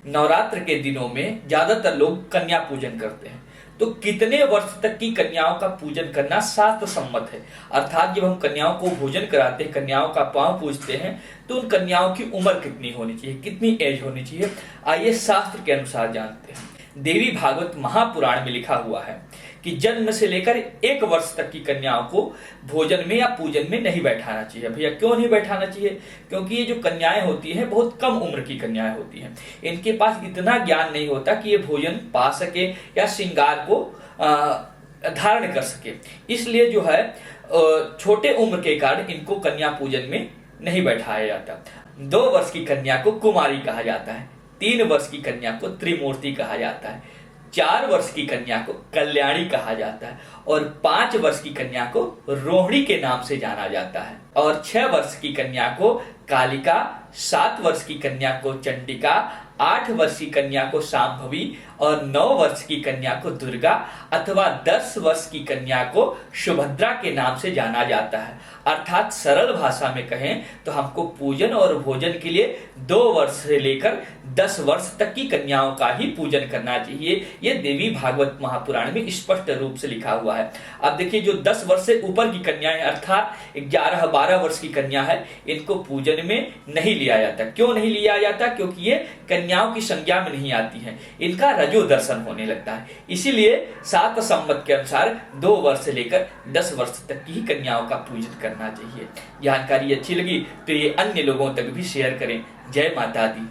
नवरात्र के दिनों में ज्यादातर लोग कन्या पूजन करते हैं। तो कितने वर्ष तक की कन्याओं का पूजन करना शास्त्र सम्मत है? अर्थात जब हम कन्याओं को भोजन कराते हैं, कन्याओं का पांव पूजते हैं, तो उन कन्याओं की उम्र कितनी होनी चाहिए, कितनी एज होनी चाहिए? आइए शास्त्र के अनुसार जानते हैं। देवी भागवत महापुराण में लिखा हुआ है कि जन्म से लेकर 1 वर्ष तक की कन्याओं को भोजन में या पूजन में नहीं बैठाना चाहिए। भैया क्यों नहीं बैठाना चाहिए? क्योंकि ये जो कन्याएं होती हैं बहुत कम उम्र की कन्याएं होती हैं, इनके पास इतना ज्ञान नहीं होता कि ये भोजन पा सके या श्रृंगार को धारण कर सके। इसलिए जो है छोटे उम्र के कारण इनको कन्या पूजन में नहीं बैठाया जाता। 2 वर्ष की कन्या को कुमारी कहा जाता है, 3 वर्ष की कन्या को त्रिमूर्ति कहा जाता है, 4 वर्ष की कन्या को कल्याणी कहा जाता है और 5 वर्ष की कन्या को रोहिणी के नाम से जाना जाता है और 6 वर्ष की कन्या को कालिका, 7 वर्ष की कन्या को चंडिका, 8 वर्ष की कन्या को शांभवी और 9 वर्ष की कन्या को दुर्गा अथवा 10 वर्ष की कन्या को सुभद्रा के नाम से जाना जाता है। अर्थात सरल भाषा में कहें तो हमको पूजन और भोजन के लिए 2 वर्ष से लेकर 10 वर्ष तक की कन्याओं का ही पूजन करना चाहिए। ये देवी भागवत महापुराण में स्पष्ट रूप से लिखा हुआ है। अब देखिए, जो 10 वर्ष से ऊपर की कन्याएं अर्थात 11-12 वर्ष की कन्या है, इनको पूजन में नहीं लिया जाता। क्यों नहीं लिया जाता? क्योंकि ये कन्याओं की संज्ञा में नहीं आती हैं, इनका रजो दर्शन होने लगता है। इसीलिए शास्त्र सम्मत के अनुसार 2 वर्ष से लेकर 10 वर्ष तक की ही कन्याओं का पूजन करना चाहिए। जानकारी अच्छी लगी तो ये अन्य लोगों तक भी शेयर करें। जय माता दी।